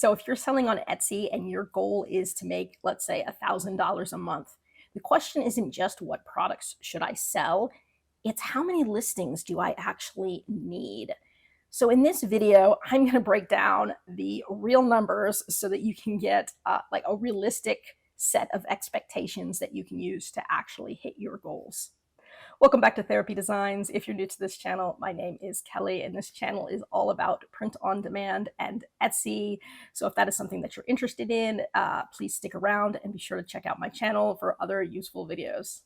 So if you're selling on Etsy and your goal is to make, let's say, $1,000 a month, the question isn't just what products should I sell, it's how many listings do I actually need? So in this video, I'm going to break down the real numbers so that you can get like a realistic set of expectations that you can use to actually hit your goals. Welcome back to Therapy Designs. If you're new to this channel, my name is Kelly, and this channel is all about print on demand and Etsy. So if that is something that you're interested in, please stick around and be sure to check out my channel for other useful videos.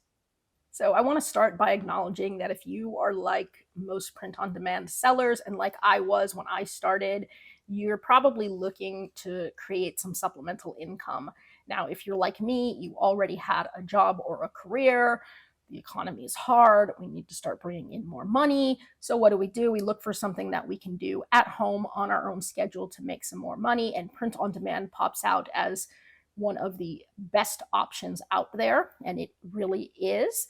So I want to start by acknowledging that if you are like most print on demand sellers, and like I was when I started, you're probably looking to create some supplemental income. Now, if you're like me, you already had a job or a career. The economy is hard. We need to start bringing in more money. So what do? We look for something that we can do at home on our own schedule to make some more money, and print on demand pops out as one of the best options out there, and it really is.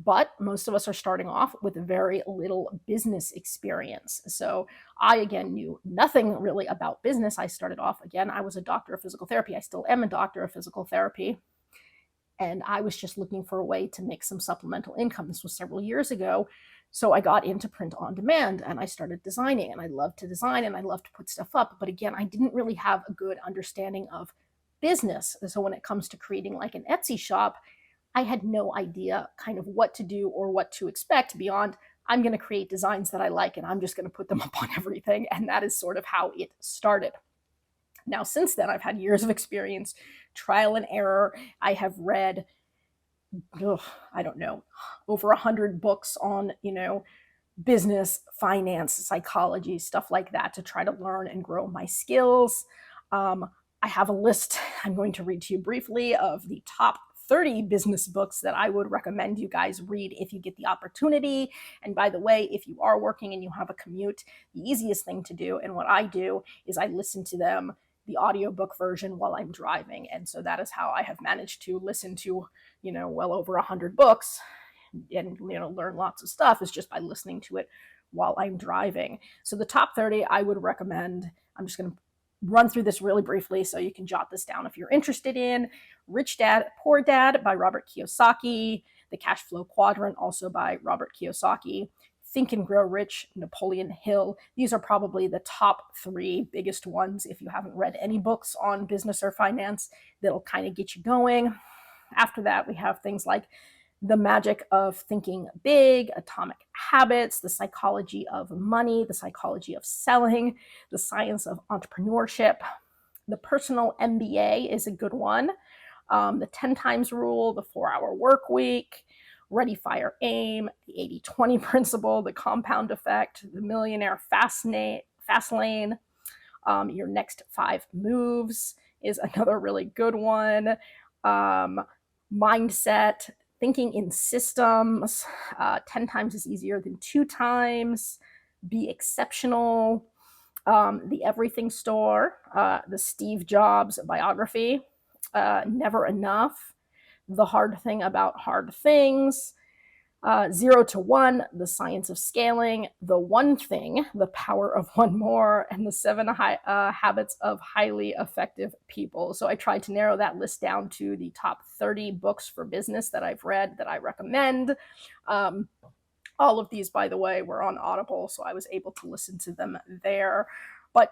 But most of us are starting off with very little business experience. So I, again, knew nothing really about business. I started off, again, I was a doctor of physical therapy. I still am a doctor of physical therapy. And I was just looking for a way to make some supplemental income. This was several years ago. So I got into print on demand and I started designing, and I love to design and I love to put stuff up. But again, I didn't really have a good understanding of business. So when it comes to creating like an Etsy shop, I had no idea kind of what to do or what to expect beyond I'm going to create designs that I like and I'm just going to put them up on everything. And that is sort of how it started. Now, since then, I've had years of experience, trial and error. I have read, I don't know, over 100 books on, business, finance, psychology, stuff like that to try to learn and grow my skills. I have a list I'm going to read to you briefly of the top 30 business books that I would recommend you guys read if you get the opportunity. And by the way, if you are working and you have a commute, the easiest thing to do, and what I do, is I listen to them, the audiobook version, while I'm driving. And so that is how I have managed to listen to, well over 100 books and, learn lots of stuff, is just by listening to it while I'm driving. So the top 30 I would recommend, I'm just going to run through this really briefly so you can jot this down if you're interested in. Rich Dad, Poor Dad by Robert Kiyosaki. The Cash Flow Quadrant, also by Robert Kiyosaki. Think and Grow Rich, Napoleon Hill. These are probably the top 3 biggest ones. If you haven't read any books on business or finance, that'll kind of get you going. After that, we have things like The Magic of Thinking Big, Atomic Habits, The Psychology of Money, The Psychology of Selling, The Science of Entrepreneurship. The Personal MBA is a good one. The 10 Times Rule, The 4-Hour Work Week, Ready, Fire, Aim, The 80-20 Principle, The Compound Effect, The Millionaire Fast Lane, Your Next 5 Moves is another really good one. Mindset, Thinking in Systems, 10 times is easier than 2 times, Be Exceptional, The Everything Store, the Steve Jobs biography, Never Enough, The Hard Thing About Hard Things, 0 to 1, The Science of Scaling, The One Thing, The Power of One More, and The 7 Habits of Highly Effective People. So I tried to narrow that list down to the top 30 books for business that I've read that I recommend. All of these, by the way, were on Audible, so I was able to listen to them there. But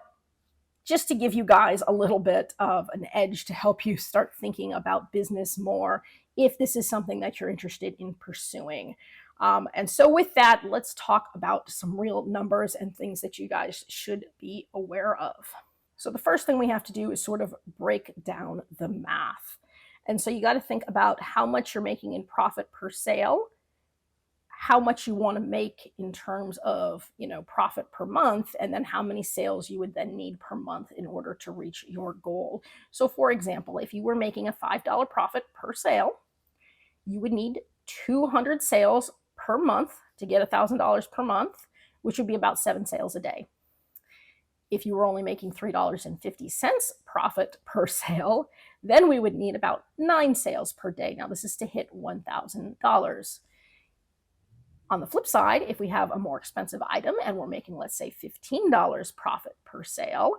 just to give you guys a little bit of an edge to help you start thinking about business more, if this is something that you're interested in pursuing. And so with that, let's talk about some real numbers and things that you guys should be aware of. So the first thing we have to do is sort of break down the math. And so you got to think about how much you're making in profit per sale, how much you want to make in terms of, profit per month, and then how many sales you would then need per month in order to reach your goal. So for example, if you were making a $5 profit per sale, you would need 200 sales per month to get $1,000 per month, which would be about 7 sales a day. If you were only making $3.50 profit per sale, then we would need about 9 sales per day. Now this is to hit $1,000. On the flip side, if we have a more expensive item and we're making, let's say, $15 profit per sale,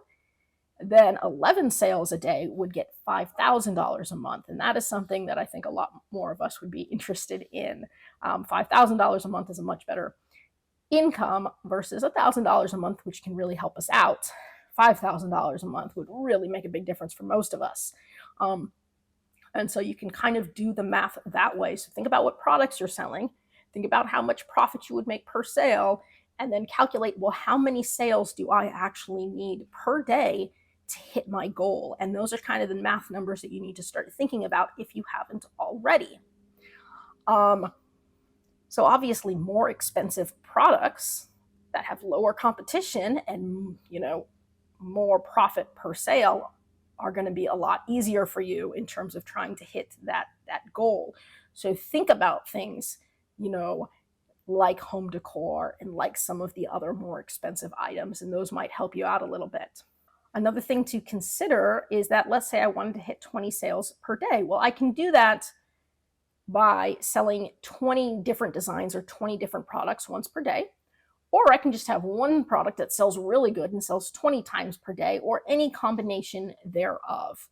then 11 sales a day would get $5,000 a month. And that is something that I think a lot more of us would be interested in. $5,000 a month is a much better income versus $1,000 a month, which can really help us out. $5,000 a month would really make a big difference for most of us. And so you can kind of do the math that way. So think about what products you're selling, think about how much profit you would make per sale, and then calculate, well, how many sales do I actually need per day to hit my goal? And those are kind of the math numbers that you need to start thinking about if you haven't already. So obviously more expensive products that have lower competition and, more profit per sale are going to be a lot easier for you in terms of trying to hit that goal. So think about things, like home decor and like some of the other more expensive items, and those might help you out a little bit. Another thing to consider is that, let's say I wanted to hit 20 sales per day. Well, I can do that by selling 20 different designs or 20 different products once per day. Or I can just have one product that sells really good and sells 20 times per day, or any combination thereof.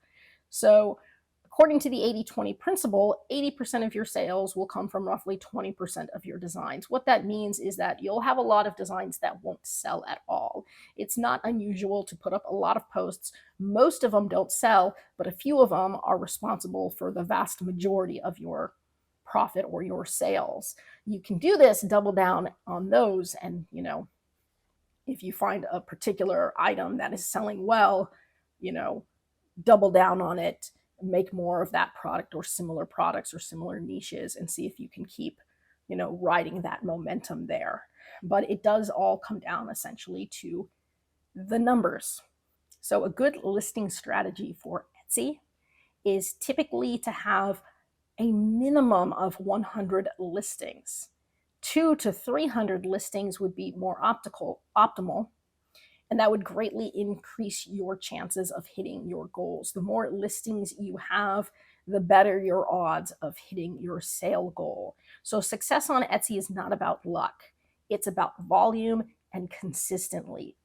So according to the 80-20 principle, 80% of your sales will come from roughly 20% of your designs. What that means is that you'll have a lot of designs that won't sell at all. It's not unusual to put up a lot of posts. Most of them don't sell, but a few of them are responsible for the vast majority of your profit or your sales. You can do this, double down on those, and if you find a particular item that is selling well, double down on it, make more of that product or similar products or similar niches, and see if you can keep riding that momentum there. But it does all come down essentially to the numbers. So a good listing strategy for Etsy is typically to have a minimum of 100 listings. 200 to 300 listings would be more optimal, and that would greatly increase your chances of hitting your goals. The more listings you have, the better your odds of hitting your sale goal. So success on Etsy is not about luck. It's about volume and consistency.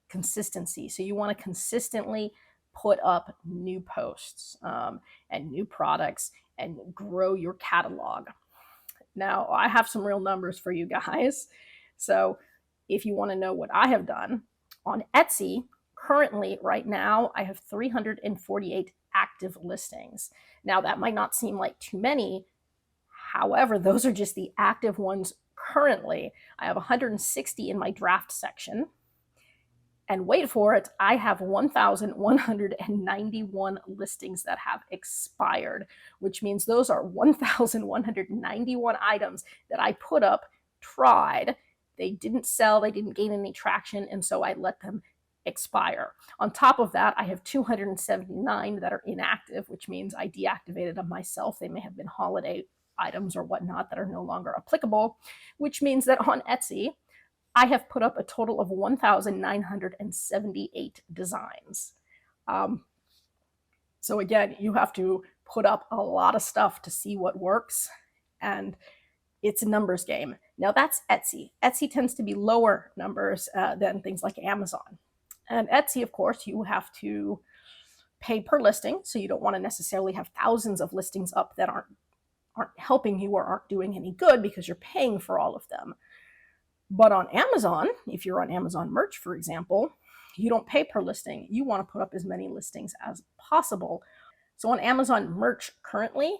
So you want to consistently put up new posts and new products and grow your catalog. Now, I have some real numbers for you guys. So if you want to know what I have done on Etsy, currently right now, I have 348 active listings. Now, that might not seem like too many. However, those are just the active ones currently. I have 160 in my draft section. And wait for it, I have 1,191 listings that have expired, which means those are 1,191 items that I put up, tried, they didn't sell, they didn't gain any traction, and so I let them expire. On top of that, I have 279 that are inactive, which means I deactivated them myself. They may have been holiday items or whatnot that are no longer applicable, which means that on Etsy, I have put up a total of 1,978 designs. So again, you have to put up a lot of stuff to see what works, and it's a numbers game. Now that's Etsy. Etsy tends to be lower numbers than things like Amazon. And Etsy, of course, you have to pay per listing, so you don't want to necessarily have thousands of listings up that aren't helping you or aren't doing any good because you're paying for all of them. But on Amazon, if you're on Amazon Merch, for example, you don't pay per listing. You want to put up as many listings as possible. So on Amazon Merch currently,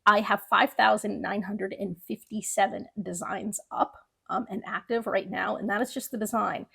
I have 5,957 designs up and active right now, and that is just the design.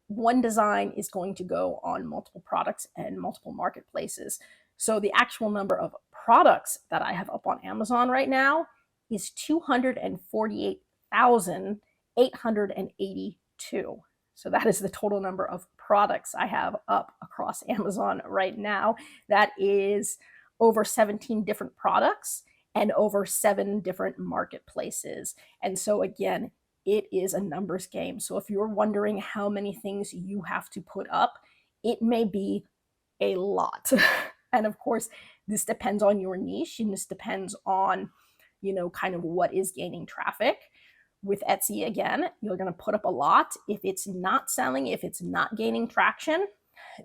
One design is going to go on multiple products and multiple marketplaces. So the actual number of products that I have up on Amazon right now is 248,882. So that is the total number of products I have up across Amazon right now. That is over 17 different products and over 7 different marketplaces. And so again, it is a numbers game. So if you're wondering how many things you have to put up, it may be a lot. And of course, this depends on your niche, and this depends on, kind of what is gaining traffic. With Etsy, again, you're going to put up a lot. If it's not selling, if it's not gaining traction,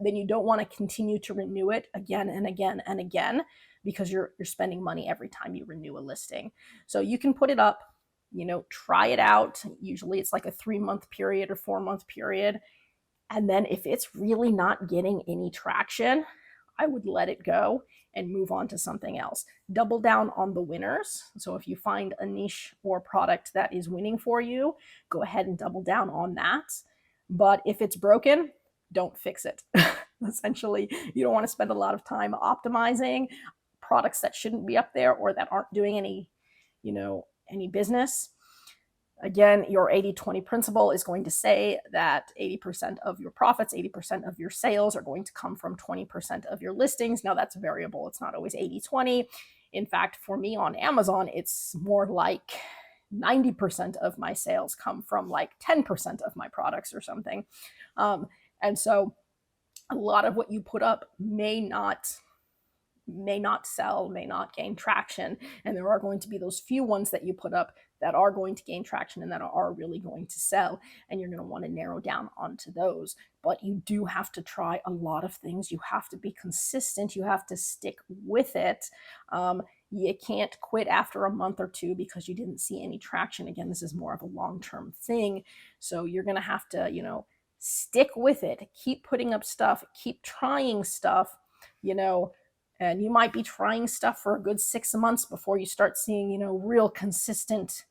then you don't want to continue to renew it again and again and again, because you're spending money every time you renew a listing. So you can put it up, try it out. Usually it's like a 3-month period or 4-month period. And then if it's really not getting any traction, I would let it go and move on to something else. Double down on the winners. So if you find a niche or product that is winning for you, go ahead and double down on that. But if it's broken, don't fix it. Essentially, you don't want to spend a lot of time optimizing products that shouldn't be up there or that aren't doing any business. Again, your 80/20 principle is going to say that 80% of your profits, 80% of your sales are going to come from 20% of your listings. Now, that's variable. It's not always 80/20. In fact, for me on Amazon, it's more like 90% of my sales come from like 10% of my products or something. And so a lot of what you put up may not sell, may not gain traction. And there are going to be those few ones that you put up that are going to gain traction and that are really going to sell. And you're going to want to narrow down onto those. But you do have to try a lot of things. You have to be consistent. You have to stick with it. You can't quit after a month or two because you didn't see any traction. Again, this is more of a long-term thing. So you're going to have to, stick with it. Keep putting up stuff. Keep trying stuff, and you might be trying stuff for a good 6 months before you start seeing, real consistent,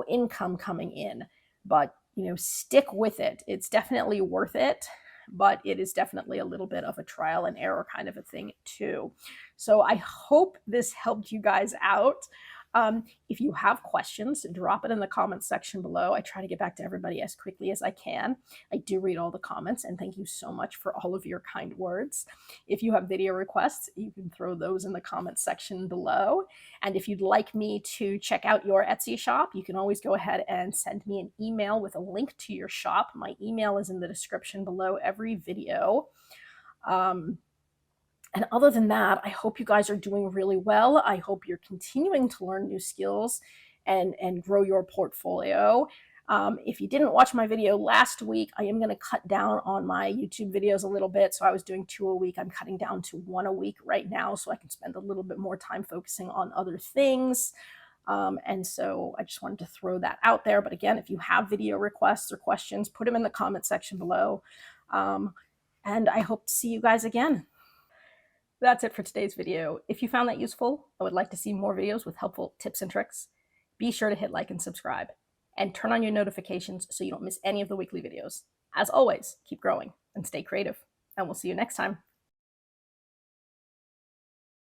income coming in. But, stick with it. It's definitely worth it, but it is definitely a little bit of a trial and error kind of a thing too. So I hope this helped you guys out. If you have questions, drop it in the comments section below. I try to get back to everybody as quickly as I can. I do read all the comments, and thank you so much for all of your kind words. If you have video requests, you can throw those in the comments section below. And if you'd like me to check out your Etsy shop, you can always go ahead and send me an email with a link to your shop. My email is in the description below every video. And other than that, I hope you guys are doing really well. I hope you're continuing to learn new skills and grow your portfolio. If you didn't watch my video last week, I am going to cut down on my YouTube videos a little bit. So I was doing 2 a week. I'm cutting down to 1 a week right now so I can spend a little bit more time focusing on other things. And so I just wanted to throw that out there. But again, if you have video requests or questions, put them in the comment section below. And I hope to see you guys again. That's it for today's video. If you found that useful, I would like to see more videos with helpful tips and tricks. Be sure to hit like and subscribe, and turn on your notifications so you don't miss any of the weekly videos. As always, keep growing and stay creative, and we'll see you next time.